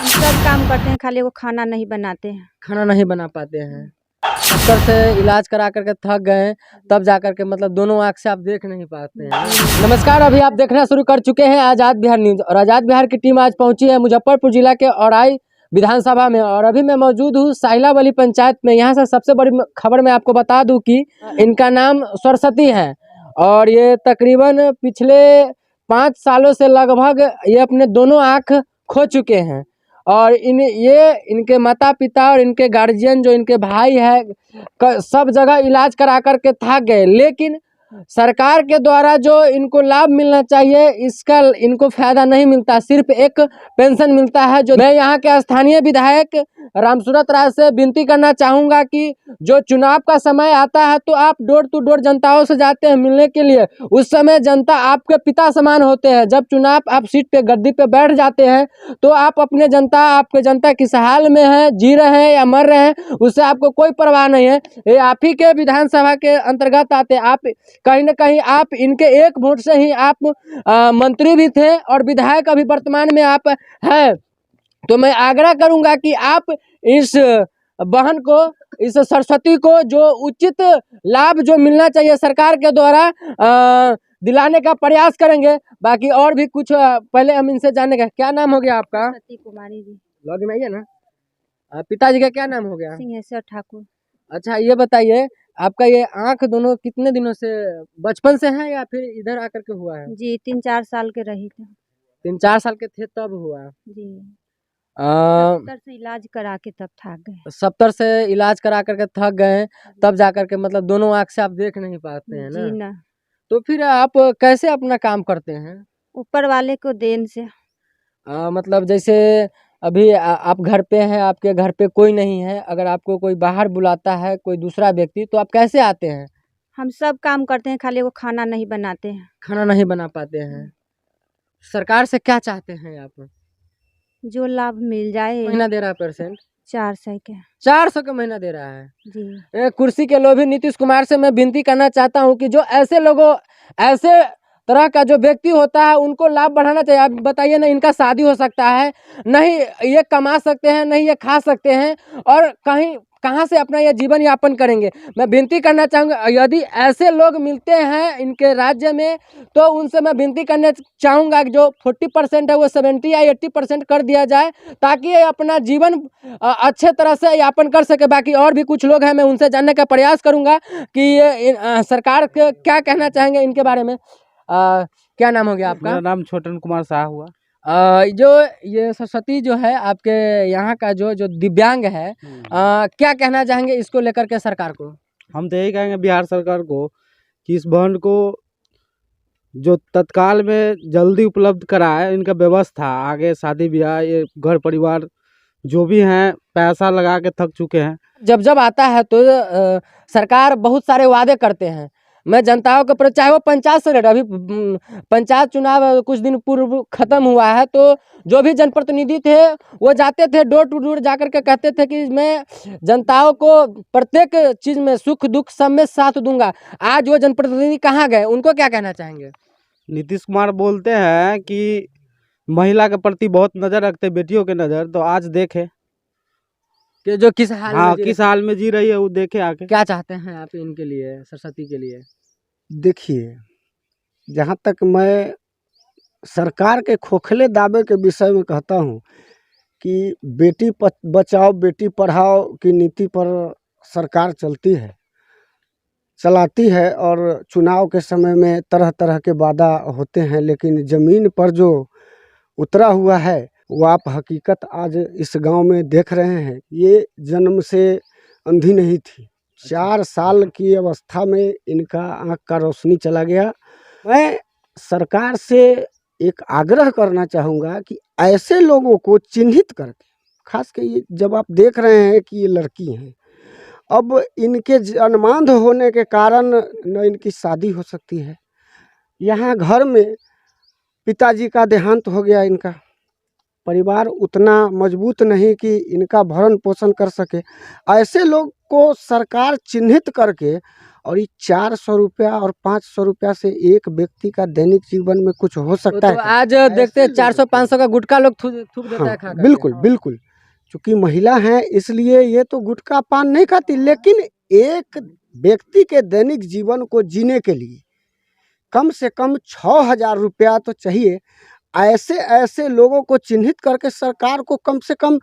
सब काम करते हैं, खाली वो खाना नहीं बनाते हैं। खाना नहीं बना पाते हैं। डॉक्टर से इलाज करा करके थक गए, तब जा करके मतलब दोनों आँख से आप देख नहीं पाते हैं। नमस्कार, अभी आप देखना शुरू कर चुके हैं आज़ाद बिहार न्यूज, और आज़ाद बिहार की टीम आज पहुंची है मुजफ्फरपुर जिला के औराई विधानसभा में, और अभी मैं मौजूद हूँ साहिलावली पंचायत में। यहाँ से सबसे बड़ी खबर मैं आपको बता दूं कि इनका नाम सरस्वती है, और ये तकरीबन पिछले 5 सालों से लगभग ये अपने दोनों आँख खो चुके हैं, और इनके माता पिता और इनके गार्जियन जो इनके भाई है सब जगह इलाज करा कर के थक गए, लेकिन सरकार के द्वारा जो इनको लाभ मिलना चाहिए इसका इनको फायदा नहीं मिलता। सिर्फ एक पेंशन मिलता है। जो मैं यहाँ के स्थानीय विधायक रामसूरत राय से विनती करना चाहूँगा कि जो चुनाव का समय आता है तो आप डोर टू डोर जनताओं से जाते हैं मिलने के लिए, उस समय जनता आपके पिता समान होते हैं। जब चुनाव आप सीट पे गद्दी पे बैठ जाते हैं तो आप अपने आपके जनता किस हाल में है, जी रहे हैं या मर रहे हैं, उससे आपको कोई परवाह नहीं है। ये आप ही के विधानसभा के अंतर्गत आते हैं। आप कहीं ना कहीं आप इनके एक वोट से ही आप मंत्री भी थे और विधायक अभी वर्तमान में आप हैं। तो मैं आग्रह करूंगा कि आप इस बहन को, इस सरस्वती को जो उचित लाभ जो मिलना चाहिए सरकार के द्वारा दिलाने का प्रयास करेंगे। बाकी और भी कुछ पहले हम इनसे जानने का, क्या नाम हो गया आपका? सती कुमारी जी। लॉगिन आइए ना। पिताजी का क्या नाम हो गया? सिंहेश्वर ठाकुर। अच्छा, ये बताइए आपका ये आँख दोनों कितने दिनों से, बचपन से है या फिर इधर आकर के हुआ है? जी 3-4 साल के रही थे। 3-4 साल के थे तब हुआ? जी 70 70 से इलाज करा के तब थक गए। 70 से इलाज करा करके थक गए, तब जा करके मतलब दोनों आँख से आप देख नहीं पाते हैं जी ना? ना, तो फिर आप कैसे अपना काम करते हैं? ऊपर वाले को देन से। मतलब जैसे अभी आप घर पे हैं, आपके घर पे कोई नहीं है, अगर आपको कोई बाहर बुलाता है कोई दूसरा व्यक्ति, तो आप कैसे आते हैं? हम सब काम करते हैं, खाली वो खाना नहीं बनाते हैं। खाना नहीं बना पाते हैं। सरकार से क्या चाहते हैं आप? जो लाभ मिल जाए। महीना दे रहा है परसेंट? 400 के। 400 का महीना दे रहा है। जी कुर्सी के लोभी नीतीश कुमार से मैं विनती करना चाहता हूं कि जो ऐसे लोगों, ऐसे तरह का जो व्यक्ति होता है उनको लाभ बढ़ाना चाहिए। आप बताइए ना, इनका शादी हो सकता है नहीं, ये कमा सकते हैं नहीं, ये खा सकते हैं, और कहाँ से अपना ये जीवन यापन करेंगे? मैं विनती करना चाहूँगा, यदि ऐसे लोग मिलते हैं इनके राज्य में तो उनसे मैं विनती करना चाहूँगा कि जो 40% है वो 70 या 80% कर दिया जाए, ताकि ये अपना जीवन अच्छे तरह से यापन कर सके। बाकी और भी कुछ लोग हैं, मैं उनसे जानने का प्रयास करूँगा कि ये सरकार के क्या कहना चाहेंगे इनके बारे में। क्या नाम हो गया आपका? मेरा नाम छोटन कुमार शाह हुआ। जो ये सरस्वती जो है आपके यहाँ का जो दिव्यांग है, क्या कहना चाहेंगे इसको लेकर के सरकार को? हम तो यही कहेंगे बिहार सरकार को कि इस बहन को जो तत्काल में जल्दी उपलब्ध कराए, इनका व्यवस्था आगे शादी ब्याह, ये घर परिवार जो भी हैं पैसा लगा के थक चुके हैं। जब आता है तो सरकार बहुत सारे वादे करते हैं। मैं जनताओं के चाहे वो पंचायत से अभी पंचायत चुनाव कुछ दिन पूर्व खत्म हुआ है, तो जो भी जनप्रतिनिधि थे वो जाते थे डोर टू डोर जाकर के कहते थे कि मैं जनताओं को प्रत्येक चीज़ में सुख दुख सब में साथ दूंगा। आज वो जनप्रतिनिधि कहाँ गए? उनको क्या कहना चाहेंगे? नीतीश कुमार बोलते हैं कि महिला के प्रति बहुत नज़र रखते, बेटियों के नज़र, तो आज देखे कि जो किस हाल हाँ में किस हाल में जी रही है वो देखे आके। क्या चाहते हैं आप इनके लिए, सरस्वती के लिए? देखिए, जहाँ तक मैं सरकार के खोखले दावे के विषय में कहता हूँ कि बेटी बचाओ बेटी पढ़ाओ की नीति पर सरकार चलाती है, और चुनाव के समय में तरह तरह के वादा होते हैं, लेकिन ज़मीन पर जो उतरा हुआ है वो आप हकीकत आज इस गांव में देख रहे हैं। ये जन्म से अंधी नहीं थी, 4 साल की अवस्था में इनका आँख का रोशनी चला गया। मैं सरकार से एक आग्रह करना चाहूँगा कि ऐसे लोगों को चिन्हित करके, खास कर ये जब आप देख रहे हैं कि ये लड़की हैं, अब इनके जन्मांध होने के कारण न इनकी शादी हो सकती है। यहाँ घर में पिताजी का देहांत हो गया, इनका परिवार उतना मजबूत नहीं कि इनका भरण पोषण कर सके। ऐसे लोग को सरकार चिन्हित करके और ये 400 रुपया और 500 रुपया से एक व्यक्ति का दैनिक जीवन में कुछ हो सकता तो है? आज देखते हैं 400-500 का गुटखा लोग थूक देता है हाँ, खा करके। बिल्कुल बिल्कुल। चूंकि महिला हैं इसलिए ये तो गुटखा पान नहीं खाती, लेकिन एक व्यक्ति के दैनिक जीवन को जीने के लिए कम से कम 6,000 रुपया तो चाहिए। ऐसे ऐसे लोगों को चिन्हित करके सरकार को कम से कम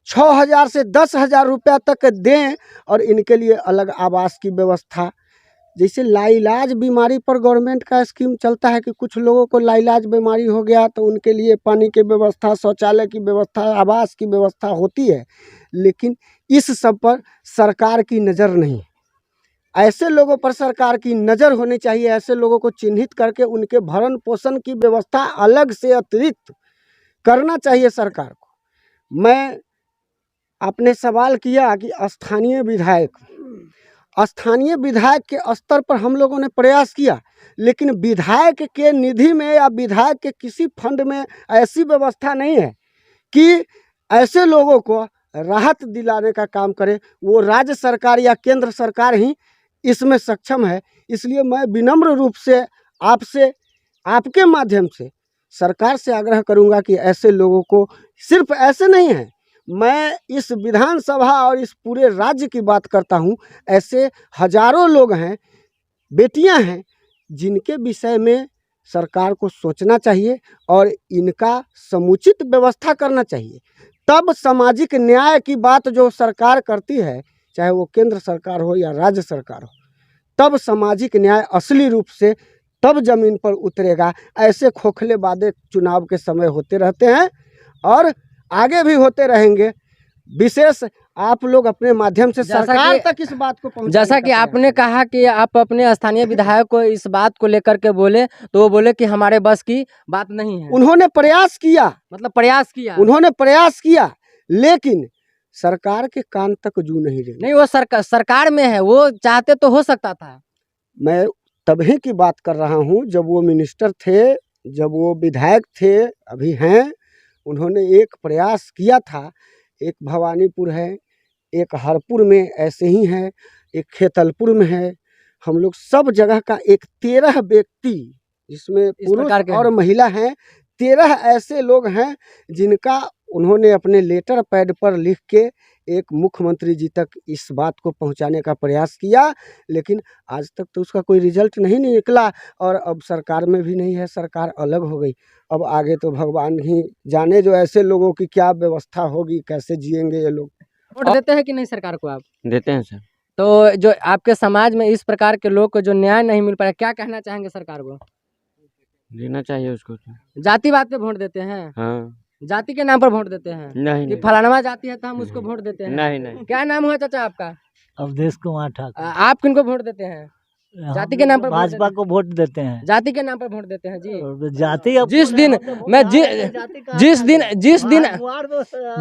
6,000 से 10,000 रुपया तक दें और इनके लिए अलग आवास की व्यवस्था। जैसे लाइलाज बीमारी पर गवर्नमेंट का स्कीम चलता है कि कुछ लोगों को लाइलाज बीमारी हो गया तो उनके लिए पानी की व्यवस्था, शौचालय की व्यवस्था, आवास की व्यवस्था होती है, लेकिन इस सब पर सरकार की नज़र नहीं। ऐसे लोगों पर सरकार की नज़र होनी चाहिए। ऐसे लोगों को चिन्हित करके उनके भरण पोषण की व्यवस्था अलग से अतिरिक्त करना चाहिए सरकार को। मैं आपने सवाल किया कि स्थानीय विधायक के स्तर पर हम लोगों ने प्रयास किया, लेकिन विधायक के निधि में या विधायक के किसी फंड में ऐसी व्यवस्था नहीं है कि ऐसे लोगों को राहत दिलाने का काम करे। वो राज्य सरकार या केंद्र सरकार ही इसमें सक्षम है। इसलिए मैं विनम्र रूप से आपसे, आपके माध्यम से सरकार से आग्रह करूंगा कि ऐसे लोगों को, सिर्फ ऐसे नहीं है, मैं इस विधानसभा और इस पूरे राज्य की बात करता हूं, ऐसे हजारों लोग हैं, बेटियां हैं, जिनके विषय में सरकार को सोचना चाहिए और इनका समुचित व्यवस्था करना चाहिए। तब सामाजिक न्याय की बात जो सरकार करती है, चाहे वो केंद्र सरकार हो या राज्य सरकार हो, तब सामाजिक न्याय असली रूप से तब जमीन पर उतरेगा। ऐसे खोखले वादे चुनाव के समय होते रहते हैं और आगे भी होते रहेंगे। विशेष आप लोग अपने माध्यम से सरकार तक इस बात को पहुंचाने जैसा कि आपने कहा कि आप अपने स्थानीय विधायक को इस बात को लेकर के बोले, तो वो बोले कि हमारे बस की बात नहीं है। उन्होंने प्रयास किया, मतलब प्रयास किया, उन्होंने प्रयास किया, लेकिन सरकार के कान तक जू नहीं रही। नहीं, वो सरकार में है, वो चाहते तो हो सकता था। मैं तभी की बात कर रहा हूँ जब वो मिनिस्टर थे, जब वो विधायक थे, अभी हैं। उन्होंने एक प्रयास किया था। एक भवानीपुर है, एक हरपुर में ऐसे ही है, एक खेतलपुर में है। हम लोग सब जगह का एक 13 व्यक्ति, जिसमें पुरुष और महिला हैं, 13 ऐसे लोग हैं जिनका उन्होंने अपने लेटर पैड पर लिख के एक मुख्यमंत्री जी तक इस बात को पहुंचाने का प्रयास किया, लेकिन आज तक तो उसका कोई रिजल्ट नहीं निकला। और अब सरकार में भी नहीं है, सरकार अलग हो गई। अब आगे तो भगवान ही जाने, जो ऐसे लोगों की क्या व्यवस्था होगी, कैसे जिएंगे ये लोग। वोट देते हैं कि नहीं सरकार को आप? देते हैं सर। तो जो आपके समाज में इस प्रकार के लोग को जो न्याय नहीं मिल पा रहा, क्या कहना चाहेंगे सरकार को? देना चाहिए उसको। जातिवाद पे वोट देते हैं? हाँ। जाति के नाम पर वोट देते हैं? नहीं, कि फलाना जाति है तो हम उसको वोट देते हैं? नहीं नहीं। क्या नाम हुआ चाचा आपका? अवधेश कुमार ठाकुर। आप किनको वोट देते हैं? जाति के नाम पर भाजपा को वोट देते हैं। जाति के नाम पर वोट देते हैं जी। जाति जिस दिन मैं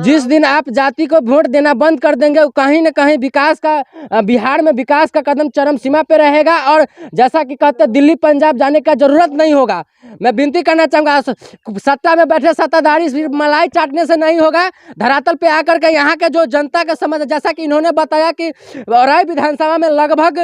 जिस दिन आप जाति को वोट देना बंद कर देंगे, कहीं न कहीं विकास का, बिहार में विकास का कदम चरम सीमा पे रहेगा। और जैसा कि कहते हैं, दिल्ली पंजाब जाने का जरूरत नहीं होगा। मैं विनती करना चाहूँगा, सत्ता में बैठे सत्ताधारी सिर्फ मलाई चाटने से नहीं होगा, धरातल पे आकर के यहाँ के जो जनता का समझ, जैसा कि इन्होंने बताया कि राय विधानसभा में लगभग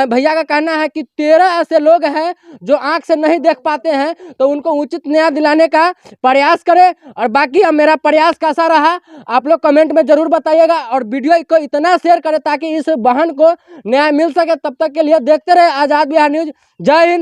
भैया का कहना है कि 13 ऐसे लोग हैं जो आंख से नहीं देख पाते हैं, तो उनको उचित न्याय दिलाने का प्रयास करें। और बाकी अब मेरा प्रयास कैसा रहा आप लोग कमेंट में जरूर बताइएगा, और वीडियो को इतना शेयर करें ताकि इस बहन को न्याय मिल सके। तब तक के लिए देखते रहे आज़ाद बिहार न्यूज़। जय हिंद।